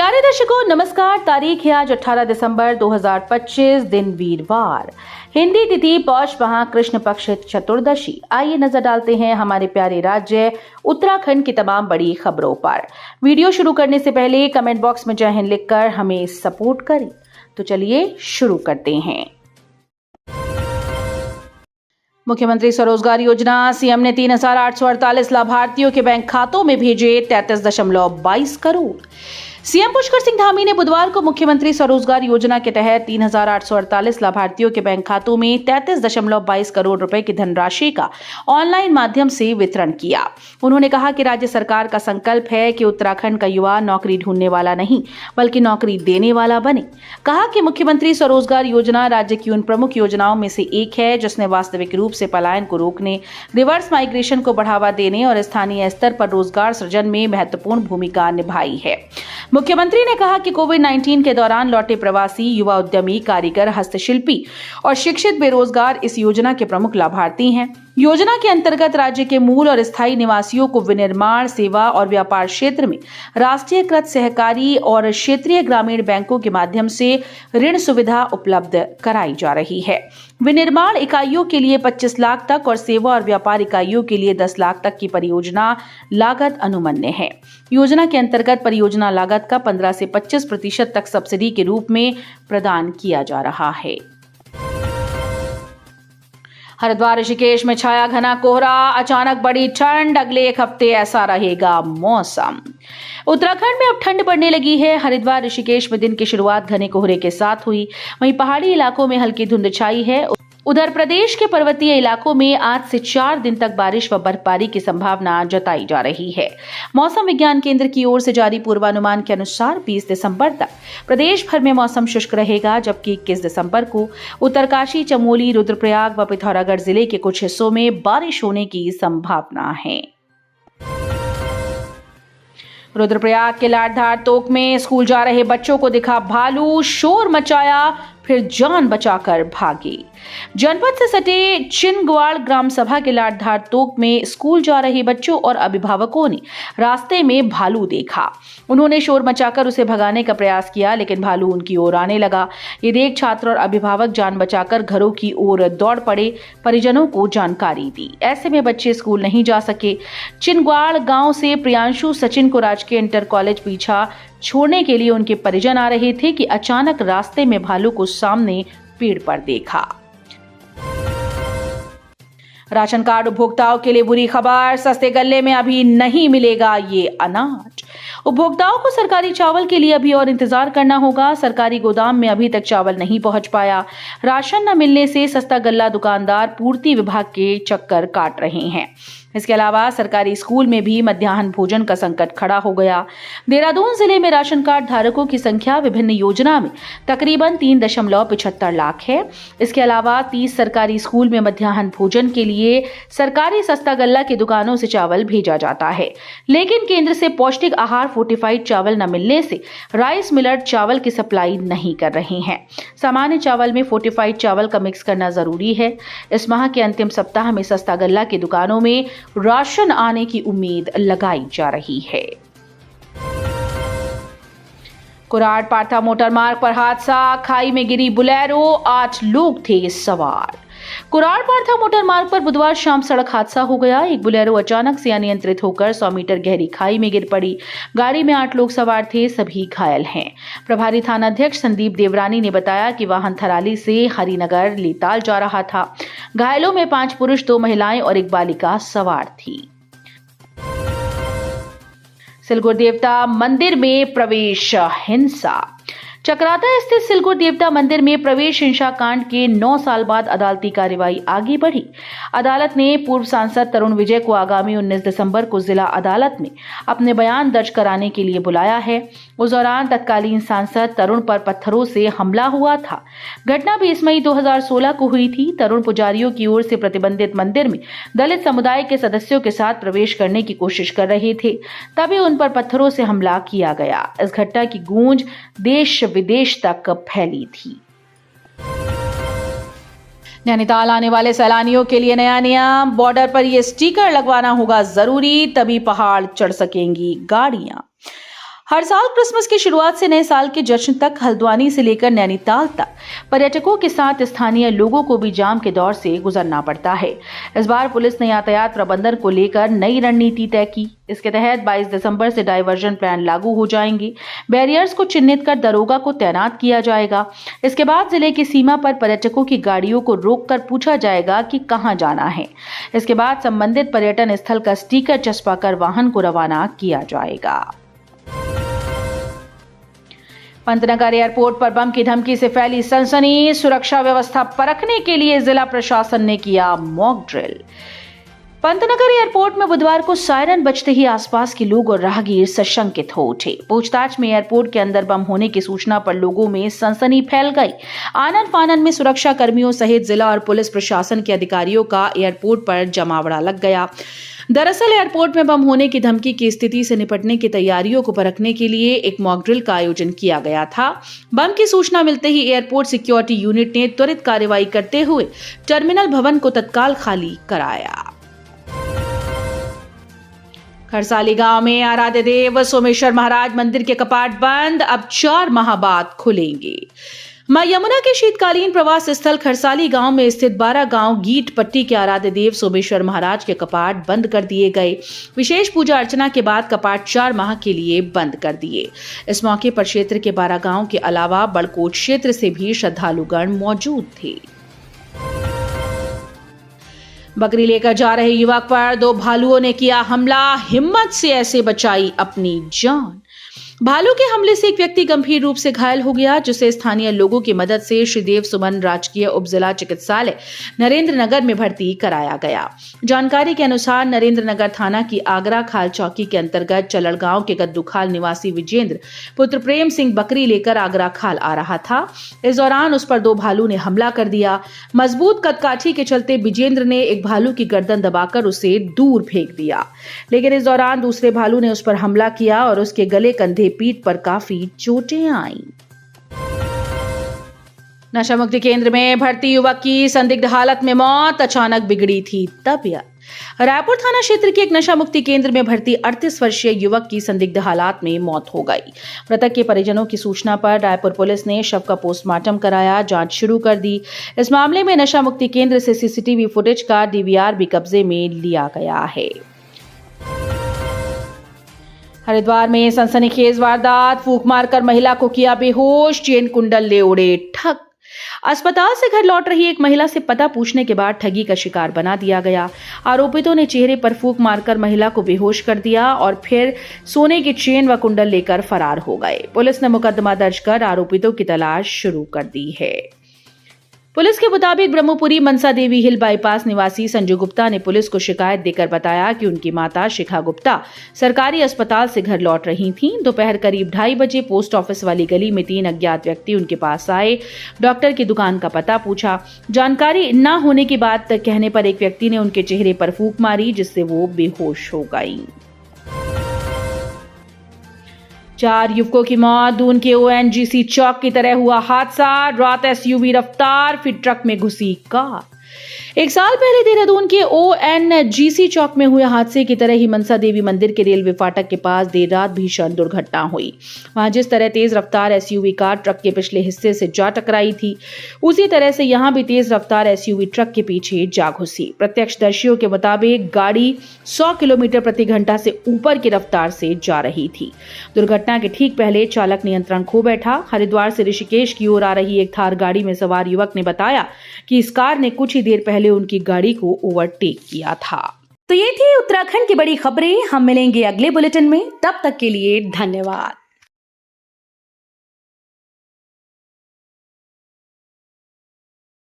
प्यारे दर्शकों नमस्कार। तारीख है आज 18 दिसंबर 2025, दिन वीरवार, हिंदी तिथि पौष माह कृष्ण पक्ष चतुर्दशी। आइए नजर डालते हैं हमारे प्यारे राज्य उत्तराखंड की तमाम बड़ी खबरों पर। वीडियो शुरू करने से पहले कमेंट बॉक्स में जय हिंद लिखकर हमें सपोर्ट करें। तो चलिए शुरू करते हैं। मुख्यमंत्री स्वरोजगार योजना, सीएम ने 3,848 लाभार्थियों के बैंक खातों में भेजे 33.22 करोड़। सीएम पुष्कर सिंह धामी ने बुधवार को मुख्यमंत्री स्वरोजगार योजना के तहत 3,848 लाभार्थियों के बैंक खातों में 33.22 करोड़ रुपए की धनराशि का ऑनलाइन माध्यम से वितरण किया। उन्होंने कहा कि राज्य सरकार का संकल्प है कि उत्तराखंड का युवा नौकरी ढूंढने वाला नहीं बल्कि नौकरी देने वाला बने। कहा कि मुख्यमंत्री स्वरोजगार योजना राज्य की उन प्रमुख योजनाओं में से एक है जिसने वास्तविक रूप से पलायन को रोकने, रिवर्स माइग्रेशन को बढ़ावा देने और स्थानीय स्तर पर रोजगार सृजन में महत्वपूर्ण भूमिका निभाई है। मुख्यमंत्री ने कहा कि कोविड-19 के दौरान लौटे प्रवासी, युवा उद्यमी, कारीगर, हस्तशिल्पी और शिक्षित बेरोजगार इस योजना के प्रमुख लाभार्थी हैं। योजना के अंतर्गत राज्य के मूल और स्थायी निवासियों को विनिर्माण, सेवा और व्यापार क्षेत्र में राष्ट्रीयकृत सहकारी और क्षेत्रीय ग्रामीण बैंकों के माध्यम से ऋण सुविधा उपलब्ध कराई जा रही है। विनिर्माण इकाइयों के लिए 25 लाख तक और सेवा और व्यापार इकाइयों के लिए 10 लाख तक की परियोजना लागत अनुमन्य है। योजना के अंतर्गत परियोजना लागत का 15 से 25% तक सब्सिडी के रूप में प्रदान किया जा रहा है। हरिद्वार ऋषिकेश में छाया घना कोहरा, अचानक बढ़ी ठंड, अगले एक हफ्ते ऐसा रहेगा मौसम। उत्तराखंड में अब ठंड पड़ने लगी है। हरिद्वार ऋषिकेश में दिन की शुरुआत घने कोहरे के साथ हुई, वहीं पहाड़ी इलाकों में हल्की धुंध छाई है। उधर प्रदेश के पर्वतीय इलाकों में आज से 4 दिन तक बारिश व बर्फबारी की संभावना जताई जा रही है। मौसम विज्ञान केंद्र की ओर से जारी पूर्वानुमान के अनुसार 20 दिसंबर तक प्रदेश भर में मौसम शुष्क रहेगा, जबकि 21 दिसंबर को उत्तरकाशी, चमोली, रुद्रप्रयाग व पिथौरागढ़ जिले के कुछ हिस्सों में बारिश होने की संभावना है। रुद्रप्रयाग के लाठधार तोक में स्कूल जा रहे बच्चों को दिखा भालू, शोर मचाया, फिर जान बचाकर भागे। जनपद से सटे चिनग्वाड़ ग्राम सभा के लाठधार तोक में स्कूल जा रहे बच्चों और अभिभावकों ने रास्ते में भालू देखा। उन्होंने शोर मचाकर उसे भगाने का प्रयास किया, लेकिन भालू उनकी ओर आने लगा। ये देख छात्र और अभिभावक जान बचाकर घरों की ओर दौड़ पड़े, परिजनों को जानकारी दी। ऐसे में बच्चे स्कूल नहीं जा सके। चिनग्वाड़ गांव से प्रियांशु सचिन को राजकीय इंटर कॉलेज पीछा छोड़ने के लिए उनके परिजन आ रहे थे कि अचानक रास्ते में भालू को सामने पेड़ पर देखा। राशन कार्ड उपभोक्ताओं के लिए बुरी खबर, सस्ते गल्ले में अभी नहीं मिलेगा ये अनाज। उपभोक्ताओं को सरकारी चावल के लिए अभी और इंतजार करना होगा। सरकारी गोदाम में अभी तक चावल नहीं पहुंच पाया। राशन न मिलने से सस्ता गल्ला दुकानदार पूर्ति विभाग के चक्कर काट रहे हैं। इसके अलावा सरकारी स्कूल में भी मध्याह्न भोजन का संकट खड़ा हो गया। देहरादून जिले में राशन कार्ड धारकों की संख्या विभिन्न योजना में तकरीबन 3.75 लाख है। इसके अलावा 30 सरकारी स्कूल में मध्याह्न भोजन के लिए सरकारी सस्ता गल्ला की दुकानों से चावल भेजा जाता है, लेकिन केंद्र से पौष्टिक आहार फोर्टिफाइड चावल न मिलने से राइस मिलर चावल की सप्लाई नहीं कर रहे हैं। सामान्य चावल में फोर्टिफाइड चावल का मिक्स करना जरूरी है। इस माह के अंतिम सप्ताह में सस्ता गल्ला की दुकानों में राशन आने की उम्मीद लगाई जा रही है। कुराड़ पारथा मोटर मार्ग पर हादसा, खाई में गिरी बुलेरो, 8 लोग थे सवार। कुराड़ पारथा मोटर मार्ग पर बुधवार शाम सड़क हादसा हो गया। एक बुलेरो अचानक से अनियंत्रित होकर 100 मीटर गहरी खाई में गिर पड़ी। गाड़ी में 8 लोग सवार थे, सभी घायल हैं। प्रभारी थाना अध्यक्ष संदीप देवरानी ने बताया कि वाहन थराली से हरिनगर लेताल जा रहा था। घायलों में 5 पुरुष, 2 महिलाएं और 1 बालिका सवार थी। सिलगुर देवता मंदिर में प्रवेश हिंसा। चक्राता स्थित सिलगुर देवता मंदिर में प्रवेश हिंसा कांड के 9 साल बाद अदालती कार्यवाही आगे बढ़ी। अदालत ने पूर्व सांसद तरुण विजय को आगामी 19 दिसंबर को जिला अदालत में अपने बयान दर्ज कराने के लिए बुलाया है। उस दौरान तत्कालीन सांसद तरुण पर पत्थरों से हमला हुआ था। घटना 20 मई 2016 को हुई थी। तरुण पुजारियों की ओर से प्रतिबंधित मंदिर में दलित समुदाय के सदस्यों के साथ प्रवेश करने की कोशिश कर रहे थे, तभी उन पर पत्थरों से हमला किया गया। इस घटना की गूंज देश विदेश तक फैली थी। नैनीताल आने वाले सैलानियों के लिए नया नियम, बॉर्डर पर यह स्टिकर लगवाना होगा जरूरी, तभी पहाड़ चढ़ सकेंगी गाड़ियां। हर साल क्रिसमस की शुरुआत से नए साल के जश्न तक हल्द्वानी से लेकर नैनीताल तक पर्यटकों के साथ स्थानीय लोगों को भी जाम के दौर से गुजरना पड़ता है। इस बार पुलिस ने यातायात प्रबंधन को लेकर नई रणनीति तय की। इसके तहत 22 दिसंबर से डायवर्जन प्लान लागू हो जाएंगे। बैरियर्स को चिन्हित कर दरोगा को तैनात किया जाएगा। इसके बाद जिले की सीमा पर पर्यटकों की गाड़ियों को रोककर पूछा जाएगा कि कहां जाना है। इसके बाद संबंधित पर्यटन स्थल का स्टिकर चस्पाकर वाहन को रवाना किया जाएगा। पंतनगर एयरपोर्ट पर बम की धमकी से फैली सनसनी। सुरक्षा व्यवस्था परखने के लिए जिला प्रशासन ने किया मॉक ड्रिल। पंतनगर एयरपोर्ट में बुधवार को सायरन बजते ही आसपास के लोग और राहगीर सशंकित हो उठे। पूछताछ में एयरपोर्ट के अंदर बम होने की सूचना पर लोगों में सनसनी फैल गई। आनन फानन में सुरक्षा कर्मियों सहित जिला और पुलिस प्रशासन के अधिकारियों का एयरपोर्ट पर जमावड़ा लग गया। दरअसल एयरपोर्ट में बम होने की धमकी की स्थिति से निपटने की तैयारियों को परखने के लिए एक मॉक ड्रिल का आयोजन किया गया था। बम की सूचना मिलते ही एयरपोर्ट सिक्योरिटी यूनिट ने त्वरित कार्रवाई करते हुए टर्मिनल भवन को तत्काल खाली कराया। खरसाली गांव में आराध्य देव सोमेश्वर महाराज मंदिर के कपाट बंद, अब 4 माह बाद खुलेंगे। मां यमुना के शीतकालीन प्रवास स्थल खरसाली गांव में स्थित 12 गांव गीट पट्टी के आराध्य देव सोमेश्वर महाराज के कपाट बंद कर दिए गए। विशेष पूजा अर्चना के बाद कपाट 4 माह के लिए बंद कर दिए। इस मौके पर क्षेत्र के 12 गांव के अलावा बड़कोट क्षेत्र से भी श्रद्धालुगण मौजूद थे। बकरी लेकर जा रहे युवक पर 2 भालुओं ने किया हमला, हिम्मत से ऐसे बचाई अपनी जान। भालू के हमले से एक व्यक्ति गंभीर रूप से घायल हो गया, जिसे स्थानीय लोगों की मदद से श्रीदेव सुमन राजकीय उपजिला चिकित्सालय नरेंद्र नगर में भर्ती कराया गया। जानकारी के अनुसार नरेंद्र नगर थाना की आगरा खाल चौकी के अंतर्गत चलड़ गांव के गद्दूखाल निवासी विजेंद्र पुत्र प्रेम सिंह बकरी लेकर आगरा खाल आ रहा था। इस दौरान उस पर 2 भालू ने हमला कर दिया। मजबूत कदकाठी के चलते विजेंद्र ने एक भालू की गर्दन दबाकर उसे दूर फेंक दिया, लेकिन इस दौरान दूसरे भालू ने उस पर हमला किया और उसके गले कंधे पीठ पर काफी चोटें आईं। नशा मुक्ति केंद्र में भर्ती युवक की संदिग्ध हालत में मौत, अचानक बिगड़ी थी तबीयत। रायपुर थाना क्षेत्र के एक नशा मुक्ति केंद्र में भर्ती 38 वर्षीय युवक की संदिग्ध हालात में मौत हो गई। मृतक के परिजनों की सूचना पर रायपुर पुलिस ने शव का पोस्टमार्टम कराया, जांच शुरू कर दी। इस मामले में नशा मुक्ति केंद्र से सीसीटीवी फुटेज का डीवीआर भी कब्जे में लिया गया है। हरिद्वार में सनसनीखेज वारदात, फूंक मारकर महिला को किया बेहोश, चेन कुंडल ले उड़े ठग। अस्पताल से घर लौट रही एक महिला से पता पूछने के बाद ठगी का शिकार बना दिया गया। आरोपितों ने चेहरे पर फूंक मारकर महिला को बेहोश कर दिया और फिर सोने की चेन व कुंडल लेकर फरार हो गए। पुलिस ने मुकदमा दर्ज कर आरोपितों की तलाश शुरू कर दी है। पुलिस के मुताबिक ब्रह्मपुरी मनसा देवी हिल बाईपास निवासी संजू गुप्ता ने पुलिस को शिकायत देकर बताया कि उनकी माता शिखा गुप्ता सरकारी अस्पताल से घर लौट रही थीं। दोपहर करीब 2:30 बजे पोस्ट ऑफिस वाली गली में 3 अज्ञात व्यक्ति उनके पास आए। डॉक्टर की दुकान का पता पूछा। जानकारी न होने की बात कहने पर एक व्यक्ति ने उनके चेहरे पर फूंक मारी, जिससे वो बेहोश हो गई। 4 युवकों की मौत। दून के ONGC चौक की तरह हुआ हादसा। रात SUV रफ्तार, फिर ट्रक में घुसी कार। 1 साल पहले देहरादून के ONGC चौक में हुए हादसे की तरह ही मनसा देवी मंदिर के रेलवे फाटक के पास देर रात भीषण दुर्घटना हुई। वहां जिस तरह तेज रफ्तार SUV कार ट्रक के पिछले हिस्से से जा टकराई थी, उसी तरह से यहां भी तेज रफ्तार SUV ट्रक के पीछे जा घुसी। प्रत्यक्षदर्शियों के मुताबिक गाड़ी 100 किलोमीटर प्रति घंटा से ऊपर की रफ्तार से जा रही थी। दुर्घटना के ठीक पहले चालक नियंत्रण खो बैठा। हरिद्वार से ऋषिकेश की ओर आ रही एक थार गाड़ी में सवार युवक ने बताया कि इस कार ने कुछ ही देर पहले उनकी गाड़ी को ओवरटेक किया था। तो ये थी उत्तराखंड की बड़ी खबरें। हम मिलेंगे अगले बुलेटिन में, तब तक के लिए धन्यवाद।